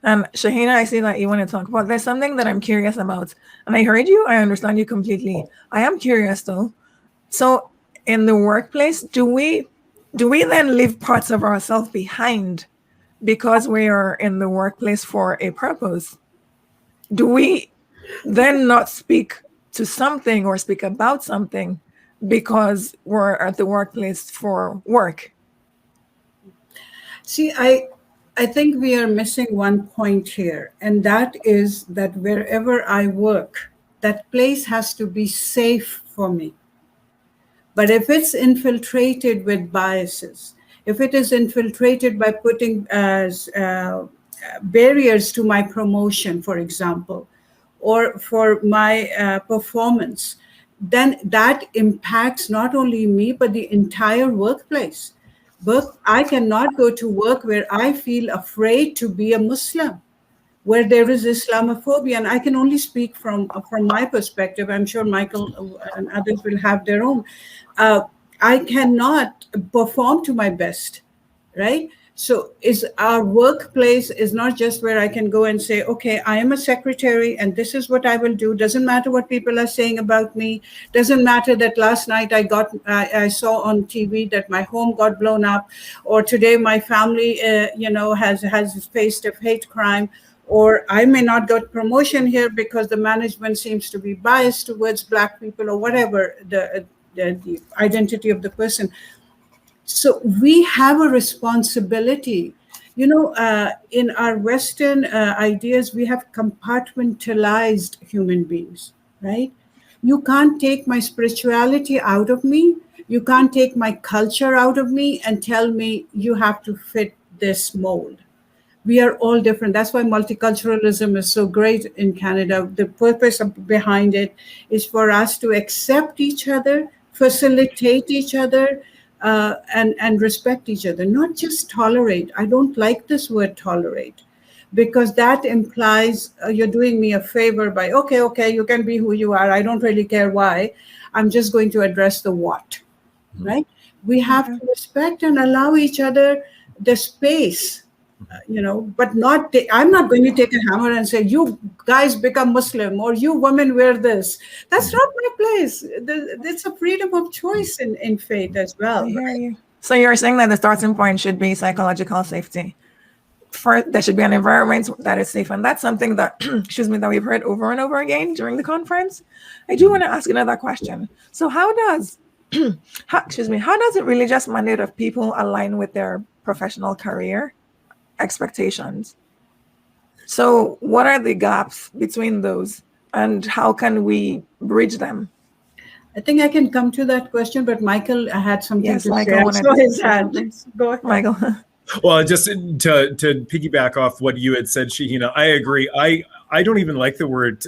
And Shahina, I see that you want to talk about. There's something that I'm curious about, and I heard you. I understand you completely. I am curious though. So, in the workplace, do we then leave parts of ourselves behind because we are in the workplace for a purpose? Do we then not speak to something or speak about something because we're at the workplace for work? See, I think we are missing one point here, and that is that wherever I work, that place has to be safe for me. But if it's infiltrated with biases, if it is infiltrated by putting barriers to my promotion, for example, or for my performance, then that impacts not only me, but the entire workplace. But I cannot go to work where I feel afraid to be a Muslim, where there is Islamophobia, and I can only speak from my perspective. I'm sure Michael and others will have their own. Uh, I cannot perform to my best, right? So, is our workplace is not just where I can go and say, okay, I am a secretary, and this is what I will do. Doesn't matter what people are saying about me. Doesn't matter that last night I saw on TV that my home got blown up, or today my family, has faced a hate crime, or I may not get promotion here because the management seems to be biased towards Black people, or whatever the identity of the person. So we have a responsibility. In our Western ideas, we have compartmentalized human beings, right? You can't take my spirituality out of me. You can't take my culture out of me and tell me you have to fit this mold. We are all different. That's why multiculturalism is so great in Canada. The purpose behind it is for us to accept each other, facilitate each other, and respect each other, not just tolerate. I don't like this word tolerate, because that implies you're doing me a favor by, okay, you can be who you are. I don't really care why. I'm just going to address the what, right? We have to respect and allow each other the space. But I'm not going to take a hammer and say, you guys become Muslim, or you women wear this. That's not my place. It's a freedom of choice in faith as well. I hear you. So you're saying that the starting point should be psychological safety. There should be an environment that is safe. And that's something that, that we've heard over and over again during the conference. I do want to ask another question. So how does a religious mandate of people align with their professional career expectations? So what are the gaps between those, and how can we bridge them? I think I can come to that question, but Michael had something to Michael say. I saw his hand. Go ahead. Michael. Well, just to piggyback off what you had said, Shahina, I agree. I don't even like the word,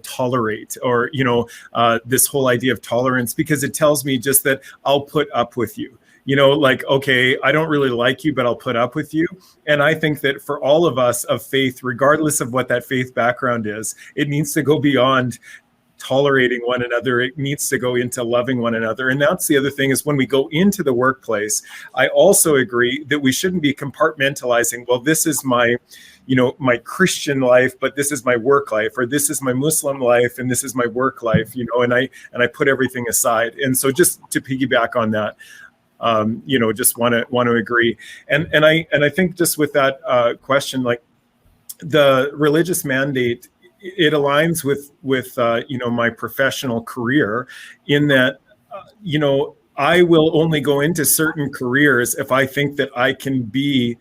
tolerate, or, this whole idea of tolerance, because it tells me just that I'll put up with you. Okay, I don't really like you, but I'll put up with you. And I think that for all of us of faith, regardless of what that faith background is, it needs to go beyond tolerating one another. It needs to go into loving one another. And that's the other thing, is when we go into the workplace, I also agree that we shouldn't be compartmentalizing, well, this is my my Christian life, but this is my work life, or this is my Muslim life and this is my work life, and I put everything aside. And so just to piggyback on that, just want to agree. And I think just with that question, like the religious mandate, it aligns with my professional career, in that I will only go into certain careers if I think that I can be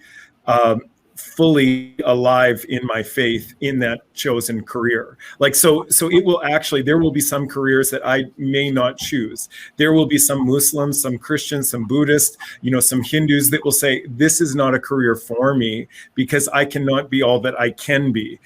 fully alive in my faith in that chosen career. So it will actually, there will be some careers that I may not choose. There will be some Muslims, some Christians, some Buddhists, some Hindus that will say, this is not a career for me, because I cannot be all that I can be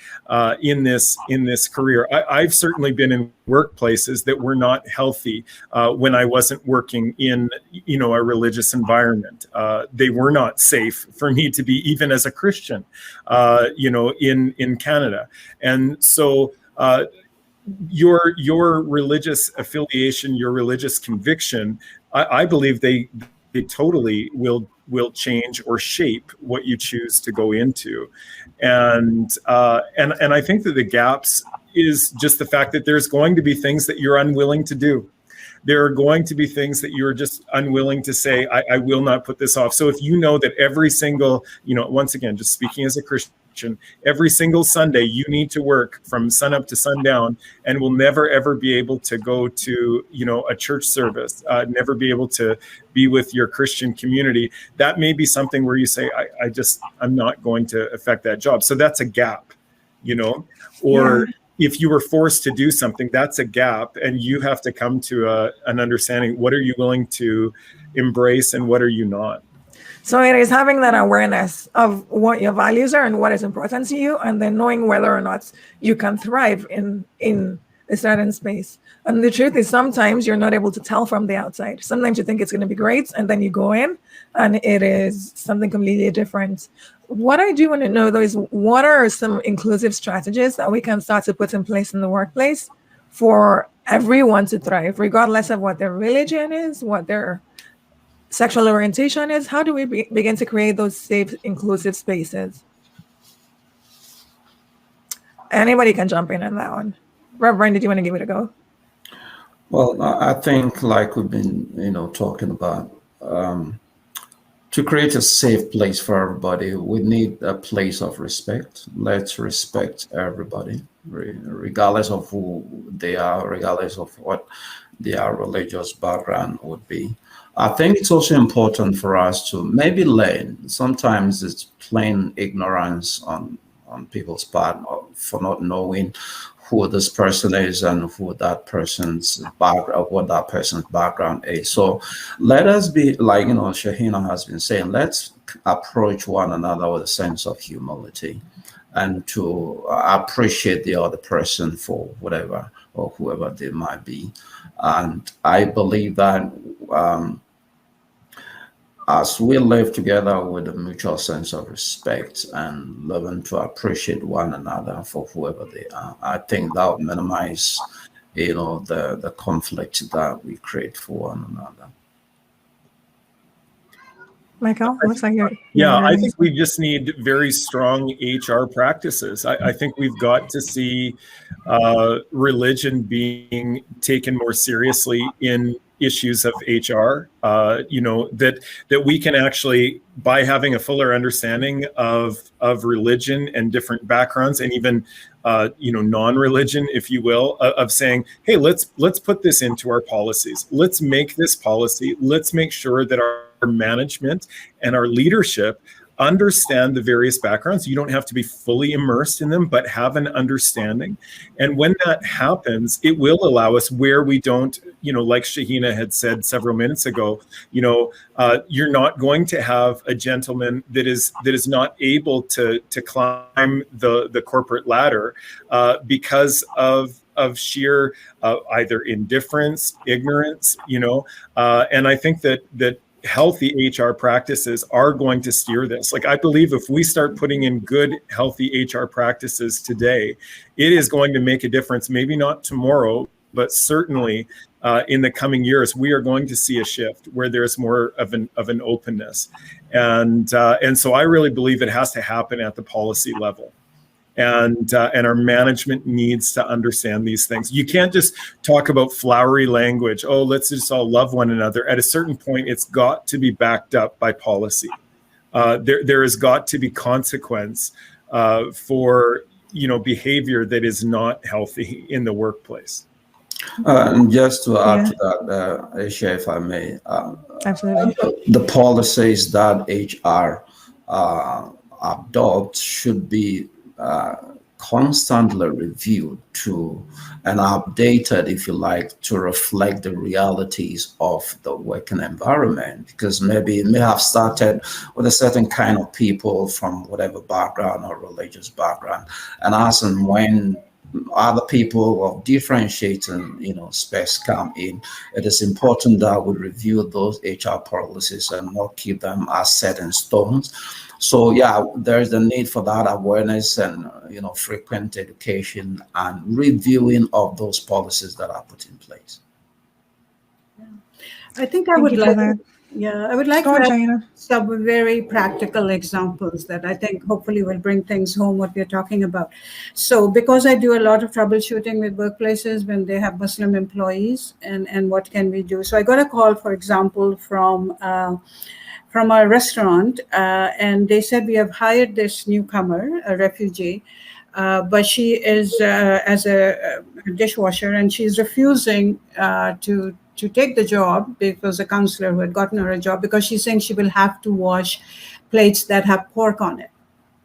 in this career. I've certainly been in workplaces that were not healthy when I wasn't working in a religious environment. They were not safe for me to be, even as a Christian, in Canada. And so your religious affiliation, your religious conviction, I believe they totally will will change or shape what you choose to go into. And I think that the gaps is just the fact that there's going to be things that you're unwilling to do. There are going to be things that you're just unwilling to say, I will not put this off. So if you know that every single, once again, just speaking as a Christian, every single Sunday you need to work from sunup to sundown and will never ever be able to go to a church service, never be able to be with your Christian community, that may be something where you say, I'm not going to affect that job. So that's a gap, or if you were forced to do something, that's a gap, and you have to come to an understanding. What are you willing to embrace and what are you not? So it is having that awareness of what your values are and what is important to you, and then knowing whether or not you can thrive in a certain space. And the truth is, sometimes you're not able to tell from the outside. Sometimes you think it's going to be great, and then you go in and it is something completely different. What I do want to know, though, is what are some inclusive strategies that we can start to put in place in the workplace for everyone to thrive, regardless of what their religion is, what their sexual orientation is? How do we begin to create those safe, inclusive spaces? Anybody can jump in on that one. Reverend, did you want to give it a go? Well, I think, like we've been, talking about, to create a safe place for everybody, we need a place of respect. Let's respect everybody, regardless of who they are, regardless of what their religious background would be. I think it's also important for us to maybe learn. Sometimes it's plain ignorance on people's part for not knowing who this person is and who that person's background, what that person's background is. So let us be, like, Shahina has been saying, let's approach one another with a sense of humility and to appreciate the other person for whatever or whoever they might be. And I believe that as we live together with a mutual sense of respect and learn to appreciate one another for whoever they are, I think that will minimize, the conflict that we create for one another. Michael, looks like you're. Yeah, I think we just need very strong HR practices. I think we've got to see religion being taken more seriously in issues of HR, that we can actually, by having a fuller understanding of religion and different backgrounds, and even non-religion, if you will, of saying, hey, let's put this into our policies. Let's make this policy. Let's make sure that our management and our leadership understand the various backgrounds. You don't have to be fully immersed in them, but have an understanding. And when that happens, it will allow us, where we don't, like Shahina had said several minutes ago, you're not going to have a gentleman that is not able to climb the corporate ladder because of sheer either indifference, ignorance, and I think that healthy HR practices are going to steer this. Like, I believe if we start putting in good, healthy HR practices today, it is going to make a difference. Maybe not tomorrow, but certainly in the coming years, we are going to see a shift where there's more of an openness. And so I really believe it has to happen at the policy level. And our management needs to understand these things. You can't just talk about flowery language. Oh, let's just all love one another. At a certain point, it's got to be backed up by policy. There has got to be consequence for behavior that is not healthy in the workplace. And just to add to that, Aisha, if I may, Absolutely. The policies that HR adopts should be constantly reviewed and updated, if you like, to reflect the realities of the working environment, because maybe it may have started with a certain kind of people from whatever background or religious background, and as and when other people of differentiating space come in, it is important that we review those HR policies and not keep them as set in stones. So there's the need for that awareness and frequent education and reviewing of those policies that are put in place. I think I would like to Yeah, I would like Go to on, add Shaina. some very practical examples that I think hopefully will bring things home what we're talking about. So, because I do a lot of troubleshooting with workplaces when they have Muslim employees, and what can we do? So, I got a call, for example, from a restaurant, and they said we have hired this newcomer, a refugee. But she is as a dishwasher, and she's refusing to take the job because the counselor who had gotten her a job, because she's saying she will have to wash plates that have pork on it,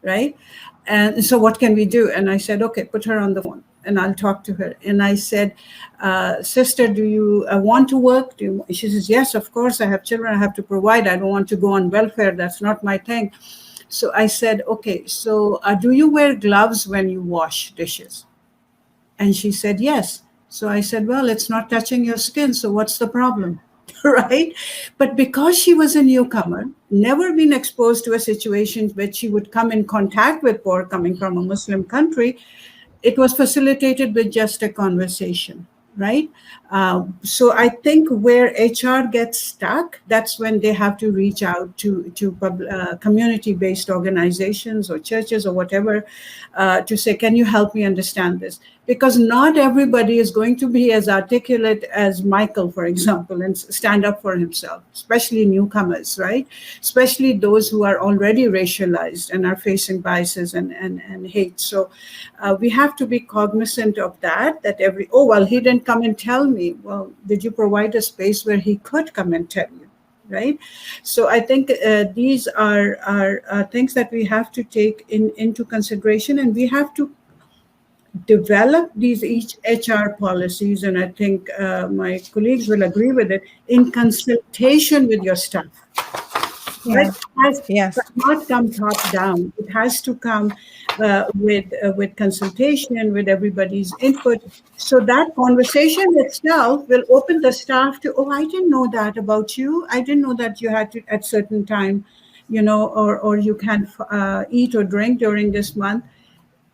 right? And so what can we do? And I said, okay, put her on the phone and I'll talk to her. And I said, sister, do you want to work? She says, yes, of course. I have children I have to provide. I don't want to go on welfare. That's not my thing. So I said, okay, so do you wear gloves when you wash dishes? And she said, yes. So I said, well, it's not touching your skin. So what's the problem? Right? But because she was a newcomer, never been exposed to a situation where she would come in contact with pork coming from a Muslim country, it was facilitated with just a conversation, right? So I think where HR gets stuck, that's when they have to reach out to community-based organizations or churches or whatever to say, can you help me understand this? Because not everybody is going to be as articulate as Michael, for example, and stand up for himself, especially newcomers, right? Especially those who are already racialized and are facing biases and hate. So we have to be cognizant of that oh, well, he didn't come and tell me. Well, did you provide a space where he could come and tell you? Right. So I think these are things that we have to take into consideration, and we have to develop these each HR policies. And I think my colleagues will agree with it, in consultation with your staff. Right? Yes. It not come top down. It has to come with consultation, with everybody's input. So that conversation itself will open the staff to, oh, I didn't know that about you. I didn't know that you had to at certain time, or you can't eat or drink during this month.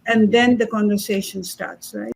And then the conversation starts, right?